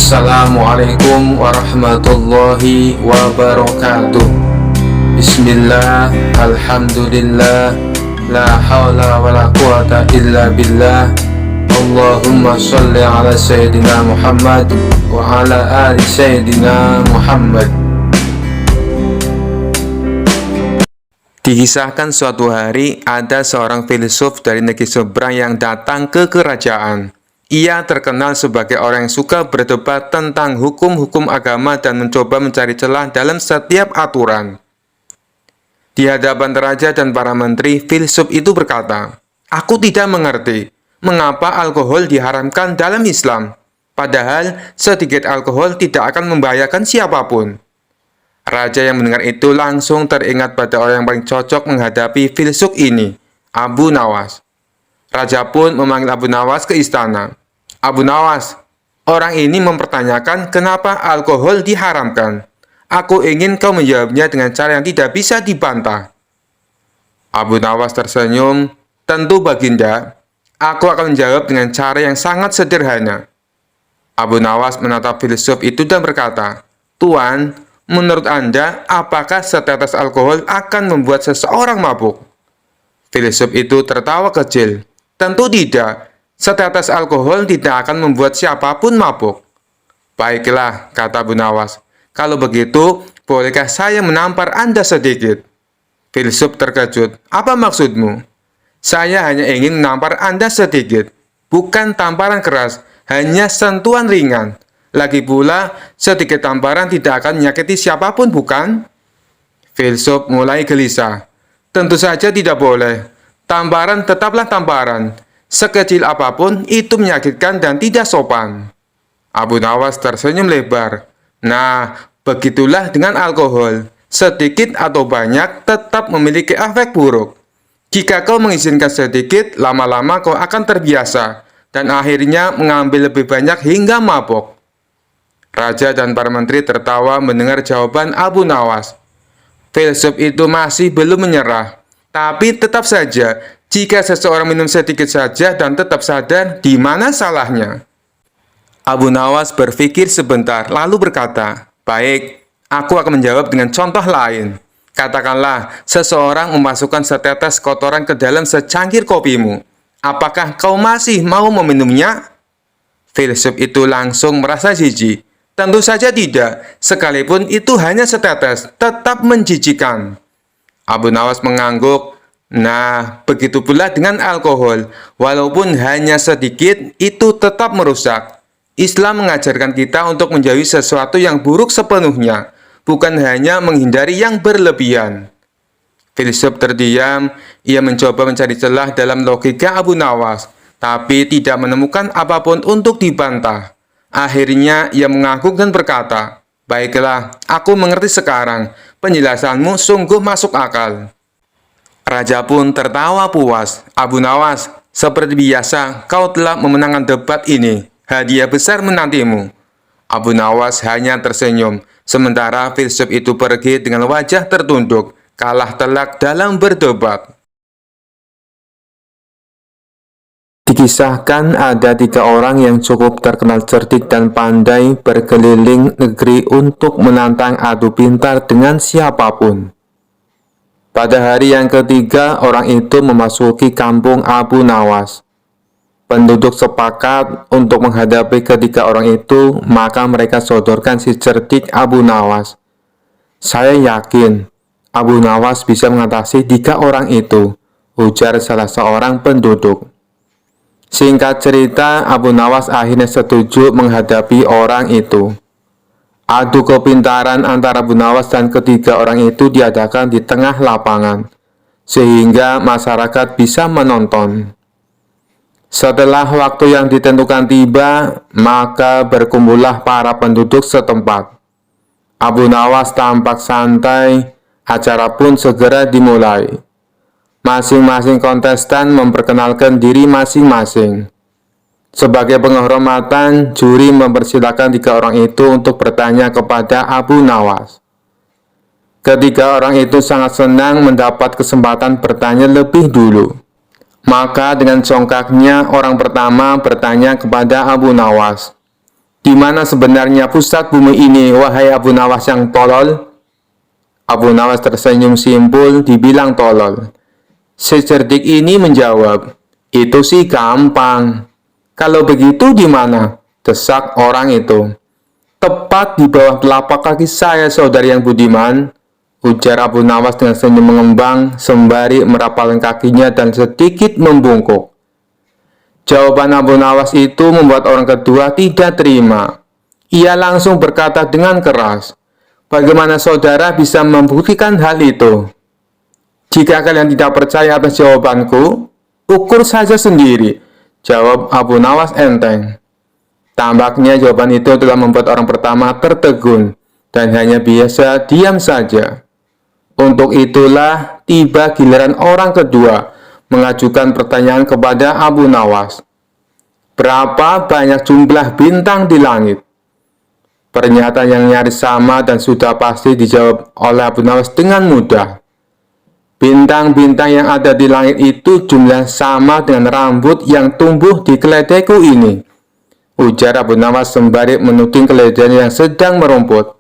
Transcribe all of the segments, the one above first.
Assalamualaikum warahmatullahi wabarakatuh. Bismillah, alhamdulillah, la hawla wa la quwata illa billah. Allahumma salli ala Sayyidina Muhammad wa ala ali Sayyidina Muhammad. Dikisahkan suatu hari ada seorang filsuf dari negeri seberang yang datang ke kerajaan. Ia terkenal sebagai orang yang suka berdebat tentang hukum-hukum agama dan mencoba mencari celah dalam setiap aturan. Di hadapan raja dan para menteri, filsuf itu berkata, "Aku tidak mengerti mengapa alkohol diharamkan dalam Islam, padahal sedikit alkohol tidak akan membahayakan siapapun." Raja yang mendengar itu langsung teringat pada orang yang paling cocok menghadapi filsuf ini, Abu Nawas. Raja pun memanggil Abu Nawas ke istana. "Abu Nawas, orang ini mempertanyakan kenapa alkohol diharamkan. Aku ingin kau menjawabnya dengan cara yang tidak bisa dibantah." Abu Nawas tersenyum, "Tentu Baginda, aku akan menjawab dengan cara yang sangat sederhana." Abu Nawas menatap filsuf itu dan berkata, "Tuan, menurut Anda, apakah setetes alkohol akan membuat seseorang mabuk?" Filsuf itu tertawa kecil. "Tentu tidak. Setetes alkohol tidak akan membuat siapapun mabuk." "Baiklah," kata Abu Nawas. "Kalau begitu, bolehkah saya menampar Anda sedikit?" Filsuf terkejut. "Apa maksudmu?" "Saya hanya ingin menampar Anda sedikit. Bukan tamparan keras, hanya sentuhan ringan. Lagi pula, sedikit tamparan tidak akan menyakiti siapapun, bukan?" Filsuf mulai gelisah. "Tentu saja tidak boleh. Tamparan tetaplah tamparan. Sekecil apapun itu menyakitkan dan tidak sopan." Abu Nawas tersenyum lebar. "Nah, begitulah dengan alkohol. Sedikit atau banyak tetap memiliki efek buruk. Jika kau mengizinkan sedikit, lama-lama kau akan terbiasa dan akhirnya mengambil lebih banyak hingga mabuk." Raja dan para menteri tertawa mendengar jawaban Abu Nawas. Filsuf itu masih belum menyerah. Tapi tetap saja, jika seseorang minum sedikit saja dan tetap sadar, di mana salahnya? Abu Nawas berpikir sebentar, lalu berkata, "Baik, aku akan menjawab dengan contoh lain. Katakanlah, seseorang memasukkan setetes kotoran ke dalam secangkir kopimu. Apakah kau masih mau meminumnya?" Filsuf itu langsung merasa jijik. "Tentu saja tidak, sekalipun itu hanya setetes, tetap menjijikan." Abu Nawas mengangguk. "Nah, begitu pula dengan alkohol. Walaupun hanya sedikit, itu tetap merusak. Islam mengajarkan kita untuk menjauhi sesuatu yang buruk sepenuhnya, bukan hanya menghindari yang berlebihan." Filsuf terdiam. Ia mencoba mencari celah dalam logika Abu Nawas, tapi tidak menemukan apapun untuk dibantah. Akhirnya, ia mengangguk dan berkata, "Baiklah, aku mengerti sekarang. Penjelasanmu sungguh masuk akal." Raja pun tertawa puas. "Abu Nawas, seperti biasa, kau telah memenangkan debat ini. Hadiah besar menantimu." Abu Nawas hanya tersenyum, sementara filsuf itu pergi dengan wajah tertunduk, kalah telak dalam berdebat. Dikisahkan ada 3 orang yang cukup terkenal cerdik dan pandai berkeliling negeri untuk menantang adu pintar dengan siapapun. Pada hari yang ketiga, orang itu memasuki kampung Abu Nawas. Penduduk sepakat untuk menghadapi ketiga orang itu, maka mereka sodorkan si cerdik Abu Nawas. "Saya yakin Abu Nawas bisa mengatasi 3 orang itu," ujar salah seorang penduduk. Singkat cerita, Abu Nawas akhirnya setuju menghadapi orang itu. Adu kepintaran antara Abu Nawas dan ketiga orang itu diadakan di tengah lapangan, sehingga masyarakat bisa menonton. Setelah waktu yang ditentukan tiba, maka berkumpullah para penduduk setempat. Abu Nawas tampak santai, acara pun segera dimulai. Masing-masing kontestan memperkenalkan diri masing-masing. Sebagai penghormatan, juri mempersilahkan 3 orang itu untuk bertanya kepada Abu Nawas. Ketiga orang itu sangat senang mendapat kesempatan bertanya lebih dulu. Maka dengan congkaknya orang pertama bertanya kepada Abu Nawas, Di mana sebenarnya pusat bumi ini, wahai Abu Nawas yang tolol? Abu Nawas tersenyum simpul, dibilang tolol. Secerdik ini menjawab, itu sih gampang. Kalau begitu di mana? Desak orang itu. Tepat di bawah telapak kaki saya, saudari yang budiman, ujar Abu Nawas dengan senyum mengembang, sembari merapalkan kakinya dan sedikit membungkuk. Jawaban Abu Nawas itu membuat orang kedua tidak terima. Ia langsung berkata dengan keras, bagaimana saudara bisa membuktikan hal itu? Jika kalian tidak percaya atas jawabanku, ukur saja sendiri, jawab Abu Nawas enteng. Tampaknya jawaban itu telah membuat orang pertama tertegun dan hanya biasa diam saja. Untuk itulah tiba giliran orang kedua mengajukan pertanyaan kepada Abu Nawas. Berapa banyak jumlah bintang di langit? Pernyataan yang nyaris sama dan sudah pasti dijawab oleh Abu Nawas dengan mudah. Bintang-bintang yang ada di langit itu jumlah sama dengan rambut yang tumbuh di keledaiku ini, ujar Abu Nawas sembari menuding keledainya yang sedang merumput.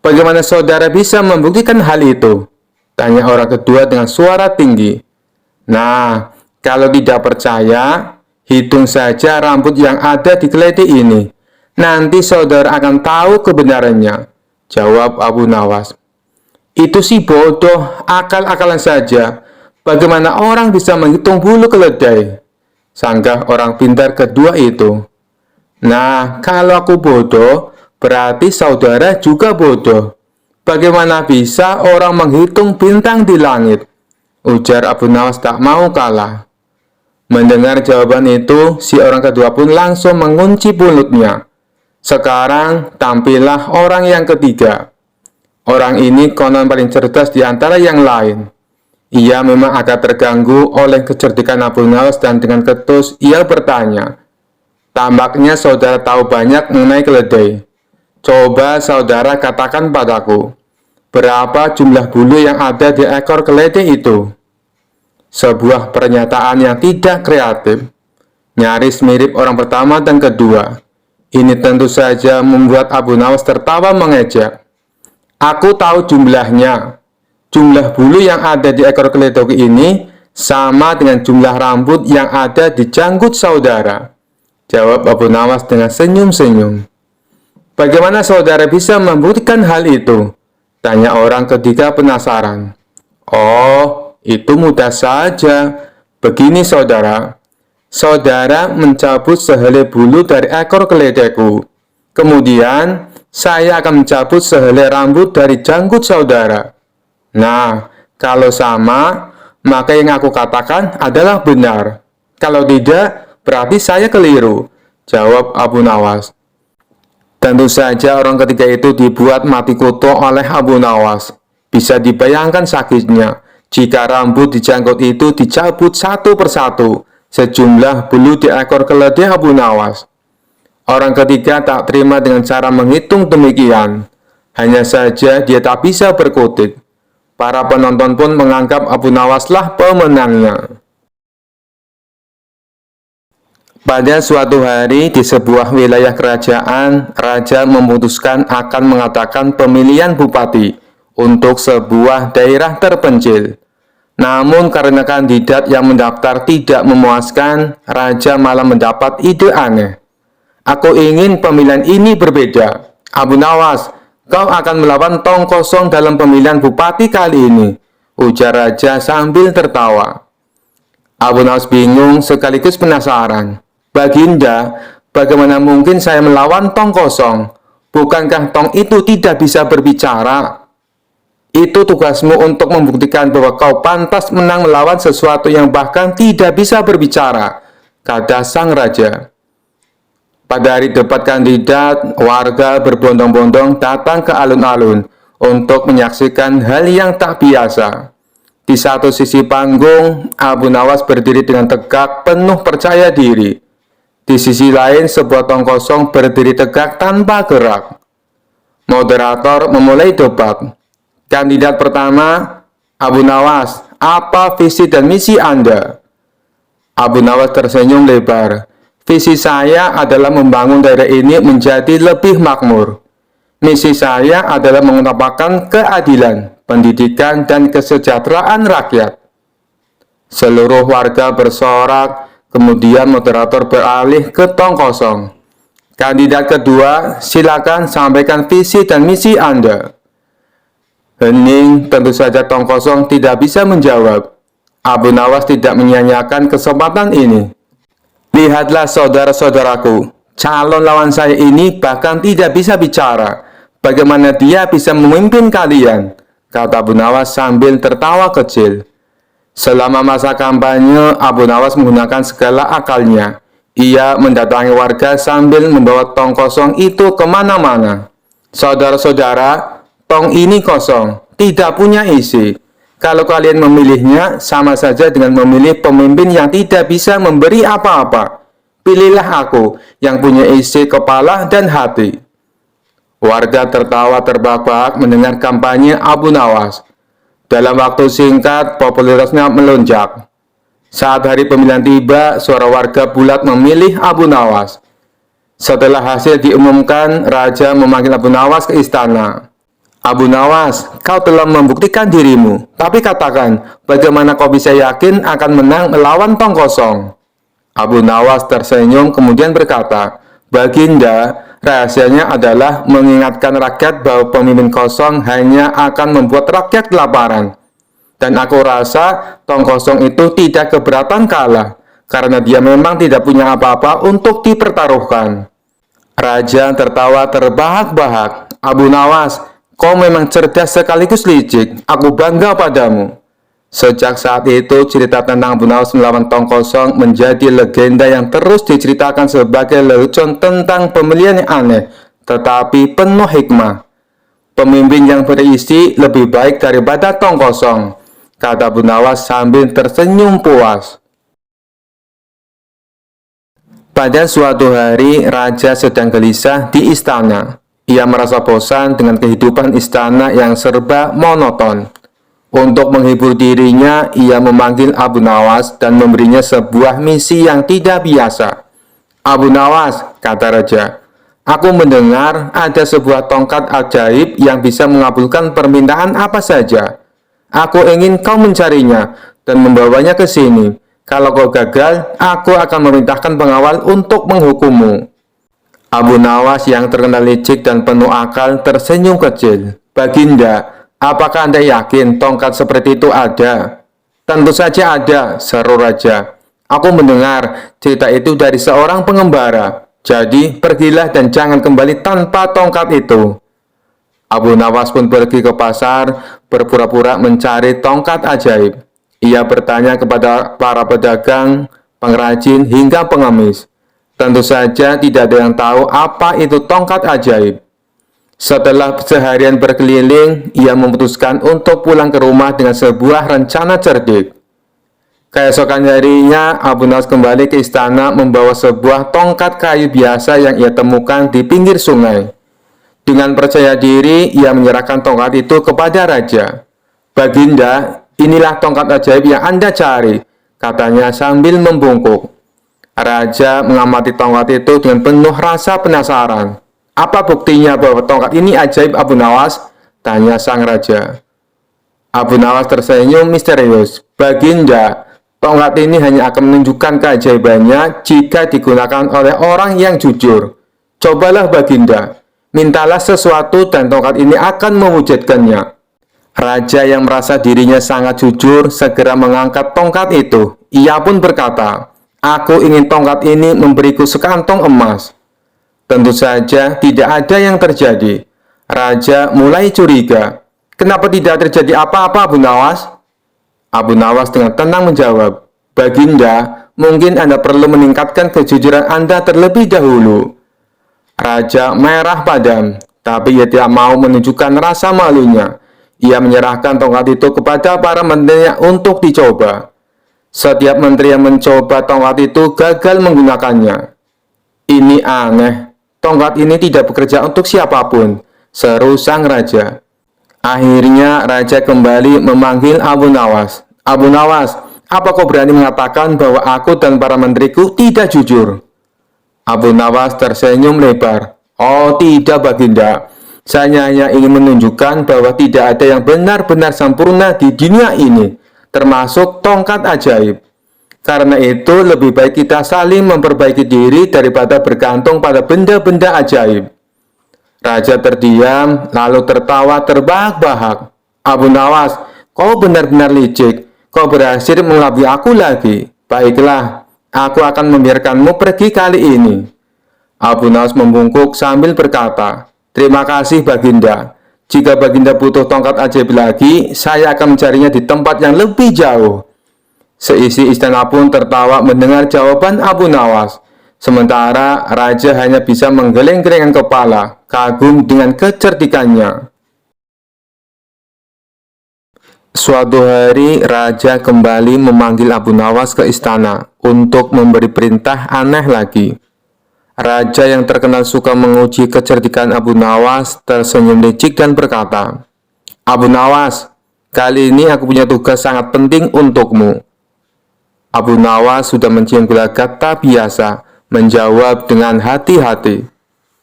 Bagaimana saudara bisa membuktikan hal itu? Tanya orang kedua dengan suara tinggi. Nah, kalau tidak percaya, hitung saja rambut yang ada di keledai ini. Nanti saudara akan tahu kebenarannya, jawab Abu Nawas. Itu sih bodoh, akal-akalan saja. Bagaimana orang bisa menghitung bulu keledai? Sanggah orang pintar kedua itu. Nah, kalau aku bodoh, berarti saudara juga bodoh. Bagaimana bisa orang menghitung bintang di langit? Ujar Abu Nawas tak mau kalah. Mendengar jawaban itu, si orang kedua pun langsung mengunci mulutnya. Sekarang tampillah orang yang ketiga. Orang ini konon paling cerdas di antara yang lain. Ia memang agak terganggu oleh kecerdikan Abu Nawas dan dengan ketus ia bertanya, tampaknya saudara tahu banyak mengenai keledai. Coba saudara katakan padaku, berapa jumlah bulu yang ada di ekor keledai itu? Sebuah pernyataan yang tidak kreatif, nyaris mirip orang pertama dan kedua. Ini tentu saja membuat Abu Nawas tertawa mengejek. Aku tahu jumlahnya. Jumlah bulu yang ada di ekor keledai ini sama dengan jumlah rambut yang ada di janggut saudara, jawab Abu Nawas dengan senyum-senyum. Bagaimana saudara bisa membuktikan hal itu? Tanya orang ketiga penasaran. Oh, itu mudah saja. Begini saudara. Saudara mencabut sehelai bulu dari ekor keledaiku. Kemudian, saya akan mencabut sehelai rambut dari janggut saudara. Nah, kalau sama, maka yang aku katakan adalah benar. Kalau tidak, berarti saya keliru, jawab Abu Nawas. Tentu saja orang ketiga itu dibuat mati kutu oleh Abu Nawas. Bisa dibayangkan sakitnya jika rambut di janggut itu dicabut satu persatu, sejumlah bulu di ekor keledai Abu Nawas. Orang ketiga tak terima dengan cara menghitung demikian. Hanya saja dia tak bisa berkutik. Para penonton pun menganggap Abu Nawaslah pemenangnya. Pada suatu hari di sebuah wilayah kerajaan, raja memutuskan akan mengadakan pemilihan bupati untuk sebuah daerah terpencil. Namun karena kandidat yang mendaftar tidak memuaskan, raja malah mendapat ide aneh. Aku ingin pemilihan ini berbeda. Abu Nawas, kau akan melawan tong kosong dalam pemilihan bupati kali ini, ujar raja sambil tertawa. Abu Nawas bingung sekaligus penasaran. Baginda, bagaimana mungkin saya melawan tong kosong? Bukankah tong itu tidak bisa berbicara? Itu tugasmu untuk membuktikan bahwa kau pantas menang melawan sesuatu yang bahkan tidak bisa berbicara, kata sang raja. Pada hari debat kandidat, warga berbondong-bondong datang ke alun-alun untuk menyaksikan hal yang tak biasa. Di satu sisi panggung, Abu Nawas berdiri dengan tegak penuh percaya diri. Di sisi lain, sebuah tong kosong berdiri tegak tanpa gerak. Moderator memulai debat. Kandidat pertama, Abu Nawas, apa visi dan misi Anda? Abu Nawas tersenyum lebar. Visi saya adalah membangun daerah ini menjadi lebih makmur. Misi saya adalah mengutamakan keadilan, pendidikan, dan kesejahteraan rakyat. Seluruh warga bersorak, kemudian moderator beralih ke tong kosong. Kandidat kedua, silakan sampaikan visi dan misi Anda. Hening, tentu saja tong kosong tidak bisa menjawab. Abu Nawas tidak menyia-nyiakan kesempatan ini. Lihatlah saudara-saudaraku, calon lawan saya ini bahkan tidak bisa bicara. Bagaimana dia bisa memimpin kalian? Kata Abu Nawas sambil tertawa kecil. Selama masa kampanye, Abu Nawas menggunakan segala akalnya. Ia mendatangi warga sambil membawa tong kosong itu kemana-mana. Saudara-saudara, tong ini kosong, tidak punya isi. Kalau kalian memilihnya, sama saja dengan memilih pemimpin yang tidak bisa memberi apa-apa. Pilihlah aku, yang punya isi kepala dan hati. Warga tertawa terbahak-bahak mendengar kampanye Abu Nawas. Dalam waktu singkat, popularitasnya melonjak. Saat hari pemilihan tiba, suara warga bulat memilih Abu Nawas. Setelah hasil diumumkan, Raja memanggil Abu Nawas ke istana. Abu Nawas, kau telah membuktikan dirimu, tapi katakan, bagaimana kau bisa yakin akan menang melawan tong kosong? Abu Nawas tersenyum kemudian berkata, Baginda, rahasianya adalah mengingatkan rakyat bahwa pemimpin kosong hanya akan membuat rakyat kelaparan. Dan aku rasa tong kosong itu tidak keberatan kalah, karena dia memang tidak punya apa-apa untuk dipertaruhkan. Raja tertawa terbahak-bahak. Abu Nawas, kau memang cerdas sekaligus licik. Aku bangga padamu. Sejak saat itu, cerita tentang Abu Nawas melawan tong kosong menjadi legenda yang terus diceritakan sebagai lelucon tentang pemilihan yang aneh, tetapi penuh hikmah. Pemimpin yang berisi lebih baik daripada tong kosong, kata Abu Nawas sambil tersenyum puas. Pada suatu hari, Raja sedang gelisah di istana. Ia merasa bosan dengan kehidupan istana yang serba monoton. Untuk menghibur dirinya, ia memanggil Abu Nawas dan memberinya sebuah misi yang tidak biasa. Abu Nawas, kata Raja, aku mendengar ada sebuah tongkat ajaib yang bisa mengabulkan permintaan apa saja. Aku ingin kau mencarinya dan membawanya ke sini. Kalau kau gagal, aku akan memerintahkan pengawal untuk menghukummu. Abu Nawas yang terkenal licik dan penuh akal tersenyum kecil. Baginda, apakah Anda yakin tongkat seperti itu ada? Tentu saja ada, seru Raja. Aku mendengar cerita itu dari seorang pengembara. Jadi, pergilah dan jangan kembali tanpa tongkat itu. Abu Nawas pun pergi ke pasar, berpura-pura mencari tongkat ajaib. Ia bertanya kepada para pedagang, pengrajin, hingga pengemis. Tentu saja tidak ada yang tahu apa itu tongkat ajaib. Setelah seharian berkeliling, ia memutuskan untuk pulang ke rumah dengan sebuah rencana cerdik. Keesokan harinya, Abu Nawas kembali ke istana membawa sebuah tongkat kayu biasa yang ia temukan di pinggir sungai. Dengan percaya diri, ia menyerahkan tongkat itu kepada Raja. Baginda, inilah tongkat ajaib yang Anda cari, katanya sambil membungkuk. Raja mengamati tongkat itu dengan penuh rasa penasaran. Apa buktinya bahwa tongkat ini ajaib, Abu Nawas? Tanya sang Raja. Abu Nawas tersenyum misterius. Baginda, tongkat ini hanya akan menunjukkan keajaibannya jika digunakan oleh orang yang jujur. Cobalah Baginda, mintalah sesuatu dan tongkat ini akan mewujudkannya. Raja yang merasa dirinya sangat jujur segera mengangkat tongkat itu. Ia pun berkata, aku ingin tongkat ini memberiku sekantong emas. Tentu saja tidak ada yang terjadi. Raja mulai curiga. Kenapa tidak terjadi apa-apa, Abu Nawas? Abu Nawas dengan tenang menjawab, Baginda, mungkin Anda perlu meningkatkan kejujuran Anda terlebih dahulu. Raja merah padam, tapi ia tidak mau menunjukkan rasa malunya. Ia menyerahkan tongkat itu kepada para menterinya untuk dicoba. Setiap menteri yang mencoba tongkat itu gagal menggunakannya. Ini aneh, tongkat ini tidak bekerja untuk siapapun, seru sang Raja. Akhirnya Raja kembali memanggil Abu Nawas. Abu Nawas, apa kau berani mengatakan bahwa aku dan para menteriku tidak jujur? Abu Nawas tersenyum lebar. Oh tidak Baginda, saya hanya ingin menunjukkan bahwa tidak ada yang benar-benar sempurna di dunia ini, termasuk tongkat ajaib. Karena itu lebih baik kita saling memperbaiki diri daripada bergantung pada benda-benda ajaib. Raja terdiam, lalu tertawa terbahak-bahak. Abu Nawas, kau benar-benar licik. Kau berhasil mengelabui aku lagi. Baiklah, aku akan membiarkanmu pergi kali ini. Abu Nawas membungkuk sambil berkata, terima kasih Baginda. Jika Baginda butuh tongkat ajaib lagi, saya akan mencarinya di tempat yang lebih jauh. Seisi istana pun tertawa mendengar jawaban Abu Nawas. Sementara raja hanya bisa menggeleng-gelengkan kepala, kagum dengan kecerdikannya. Suatu hari, raja kembali memanggil Abu Nawas ke istana untuk memberi perintah aneh lagi. Raja yang terkenal suka menguji kecerdikan Abu Nawas tersenyum licik dan berkata, Abu Nawas, kali ini aku punya tugas sangat penting untukmu. Abu Nawas sudah mencium gelagat tak biasa, menjawab dengan hati-hati.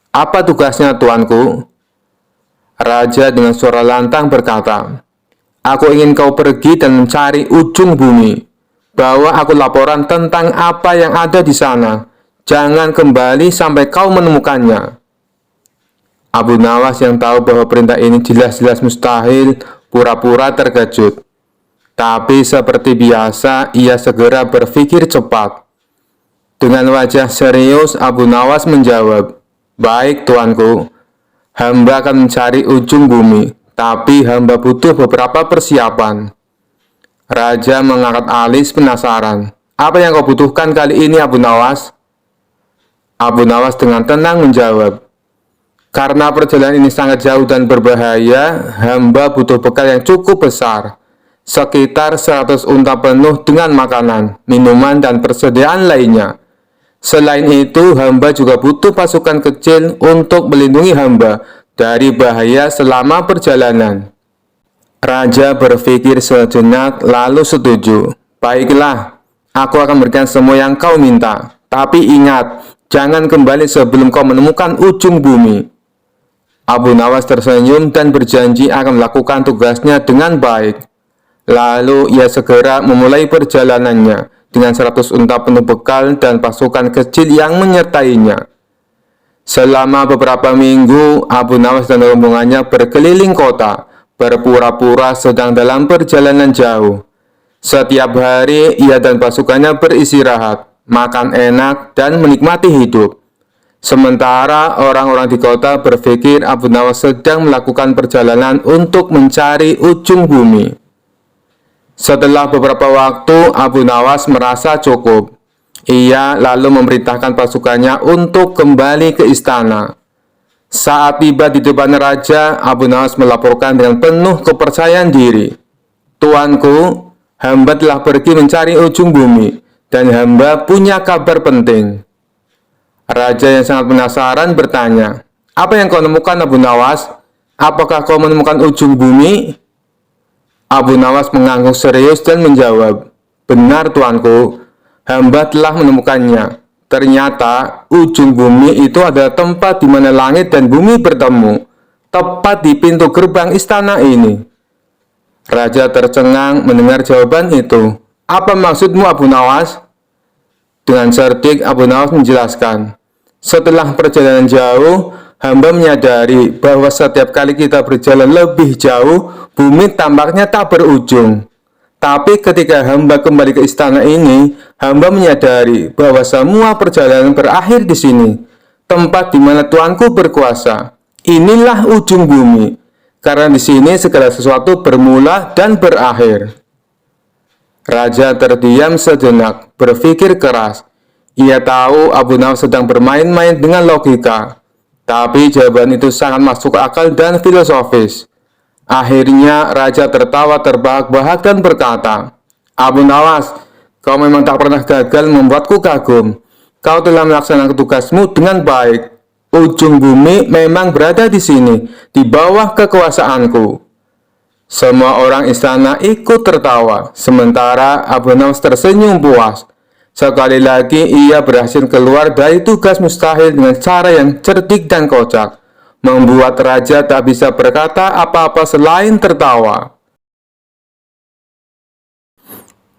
Apa tugasnya tuanku? Raja dengan suara lantang berkata, aku ingin kau pergi dan mencari ujung bumi. Bawa aku laporan tentang apa yang ada di sana. Jangan kembali sampai kau menemukannya. Abu Nawas yang tahu bahwa perintah ini jelas-jelas mustahil, pura-pura terkejut. Tapi seperti biasa, ia segera berpikir cepat. Dengan wajah serius, Abu Nawas menjawab, baik tuanku, hamba akan mencari ujung bumi, tapi hamba butuh beberapa persiapan. Raja mengangkat alis penasaran. Apa yang kau butuhkan kali ini, Abu Nawas? Abu Nawas dengan tenang menjawab, karena perjalanan ini sangat jauh dan berbahaya, hamba butuh bekal yang cukup besar, sekitar 100 unta penuh dengan makanan, minuman, dan persediaan lainnya. Selain itu, hamba juga butuh pasukan kecil untuk melindungi hamba dari bahaya selama perjalanan. Raja berpikir sejenak lalu setuju. Baiklah, aku akan berikan semua yang kau minta. Tapi ingat, jangan kembali sebelum kau menemukan ujung bumi. Abu Nawas tersenyum dan berjanji akan melakukan tugasnya dengan baik. Lalu ia segera memulai perjalanannya dengan 100 unta penuh bekal dan pasukan kecil yang menyertainya. Selama beberapa minggu, Abu Nawas dan rombongannya berkeliling kota, berpura-pura sedang dalam perjalanan jauh. Setiap hari, ia dan pasukannya beristirahat, makan enak, dan menikmati hidup. Sementara orang-orang di kota berpikir Abu Nawas sedang melakukan perjalanan untuk mencari ujung bumi. Setelah beberapa waktu, Abu Nawas merasa cukup. Ia lalu memerintahkan pasukannya untuk kembali ke istana. Saat tiba di depan raja, Abu Nawas melaporkan dengan penuh kepercayaan diri. Tuanku, hamba telah pergi mencari ujung bumi, dan hamba punya kabar penting. Raja yang sangat penasaran bertanya, apa yang kau temukan Abu Nawas? Apakah kau menemukan ujung bumi? Abu Nawas mengangguk serius dan menjawab, benar tuanku, hamba telah menemukannya. Ternyata ujung bumi itu adalah tempat di mana langit dan bumi bertemu, tepat di pintu gerbang istana ini. Raja tercengang mendengar jawaban itu. Apa maksudmu Abu Nawas? Dengan cerdik Abu Nawas menjelaskan, setelah perjalanan jauh, hamba menyadari bahwa setiap kali kita berjalan lebih jauh, bumi tampaknya tak berujung. Tapi ketika hamba kembali ke istana ini, hamba menyadari bahwa semua perjalanan berakhir di sini, tempat di mana tuanku berkuasa. Inilah ujung bumi, karena di sini segala sesuatu bermula dan berakhir. Raja terdiam sejenak, berpikir keras. Ia tahu Abu Nawas sedang bermain-main dengan logika, tapi jawaban itu sangat masuk akal dan filosofis. Akhirnya raja tertawa terbahak-bahak dan berkata, Abu Nawas, kau memang tak pernah gagal membuatku kagum. Kau telah melaksanakan tugasmu dengan baik. Ujung bumi memang berada di sini, di bawah kekuasaanku. Semua orang istana ikut tertawa, sementara Abu Nawas tersenyum puas. Sekali lagi ia berhasil keluar dari tugas mustahil dengan cara yang cerdik dan kocak, membuat raja tak bisa berkata apa-apa selain tertawa.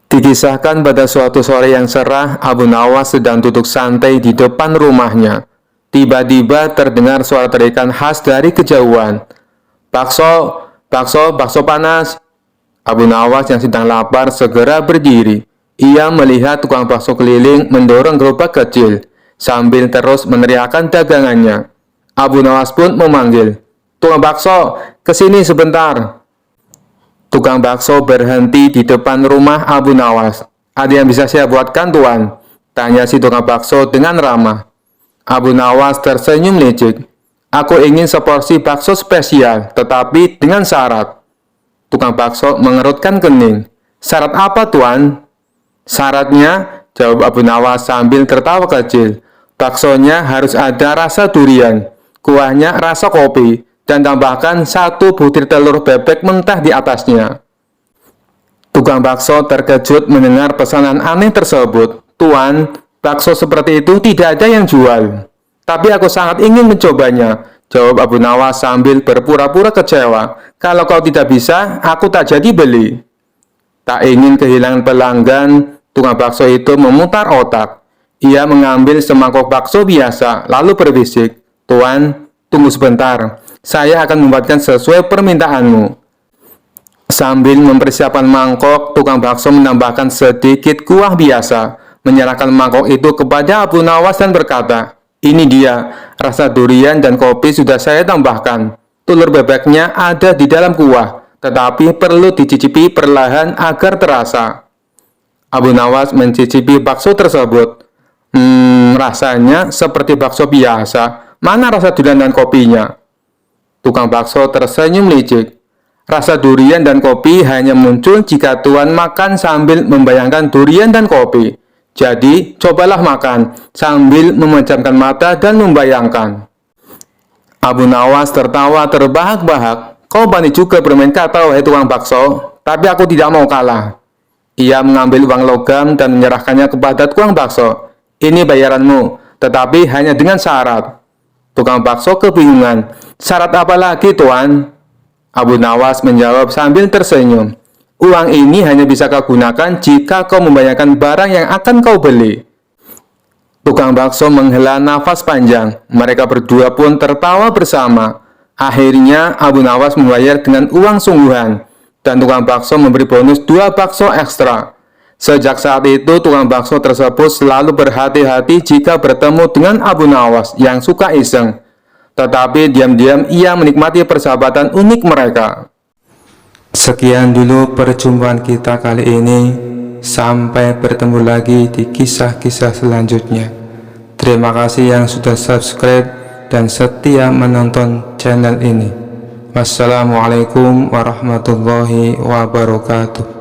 Dikisahkan pada suatu sore yang cerah, Abu Nawas sedang duduk santai di depan rumahnya. Tiba-tiba terdengar suara teriakan khas dari kejauhan. "Bakso, bakso, bakso panas!" Abu Nawas yang sedang lapar segera berdiri. Ia melihat tukang bakso keliling mendorong gerobak kecil, sambil terus meneriakkan dagangannya. Abu Nawas pun memanggil, "Tukang bakso, kesini sebentar." Tukang bakso berhenti di depan rumah Abu Nawas. "Ada yang bisa saya buatkan, Tuan?" tanya si tukang bakso dengan ramah. Abu Nawas tersenyum licik. "Aku ingin seporsi bakso spesial, tetapi dengan syarat." Tukang bakso mengerutkan kening. "Syarat apa, Tuan?" "Syaratnya," jawab Abu Nawas sambil tertawa kecil, "baksonya harus ada rasa durian, kuahnya rasa kopi, dan tambahkan 1 butir telur bebek mentah di atasnya." Tukang bakso terkejut mendengar pesanan aneh tersebut. "Tuan, bakso seperti itu tidak ada yang jual." "Tapi aku sangat ingin mencobanya," jawab Abu Nawas sambil berpura-pura kecewa. "Kalau kau tidak bisa, aku tak jadi beli." Tak ingin kehilangan pelanggan, tukang bakso itu memutar otak. Ia mengambil semangkok bakso biasa, lalu berbisik, "Tuan, tunggu sebentar. Saya akan membuatkan sesuai permintaanmu." Sambil mempersiapkan mangkok, tukang bakso menambahkan sedikit kuah biasa, menyerahkan mangkok itu kepada Abu Nawas dan berkata, "Ini dia, rasa durian dan kopi sudah saya tambahkan. Telur bebeknya ada di dalam kuah, tetapi perlu dicicipi perlahan agar terasa." Abu Nawas mencicipi bakso tersebut. Rasanya seperti bakso biasa. Mana rasa durian dan kopinya?" Tukang bakso tersenyum licik. "Rasa durian dan kopi hanya muncul jika Tuan makan sambil membayangkan durian dan kopi. Jadi, cobalah makan sambil memejamkan mata dan membayangkan." Abu Nawas tertawa terbahak-bahak. "Kau berani juga bermain kata, wahai tukang bakso, tapi aku tidak mau kalah." Ia mengambil uang logam dan menyerahkannya kepada tukang bakso. "Ini bayaranmu, tetapi hanya dengan syarat." Tukang bakso kebingungan. "Syarat apa lagi, Tuan?" Abu Nawas menjawab sambil tersenyum. "Uang ini hanya bisa kau gunakan jika kau membayangkan barang yang akan kau beli." Tukang bakso menghela nafas panjang. Mereka berdua pun tertawa bersama. Akhirnya Abu Nawas membayar dengan uang sungguhan, dan tukang bakso memberi bonus 2 bakso ekstra. Sejak saat itu, tukang bakso tersebut selalu berhati-hati jika bertemu dengan Abu Nawas yang suka iseng. Tetapi diam-diam ia menikmati persahabatan unik mereka. Sekian dulu perjumpaan kita kali ini. Sampai bertemu lagi di kisah-kisah selanjutnya. Terima kasih yang sudah subscribe dan setia menonton channel ini. Wassalamualaikum warahmatullahi wabarakatuh.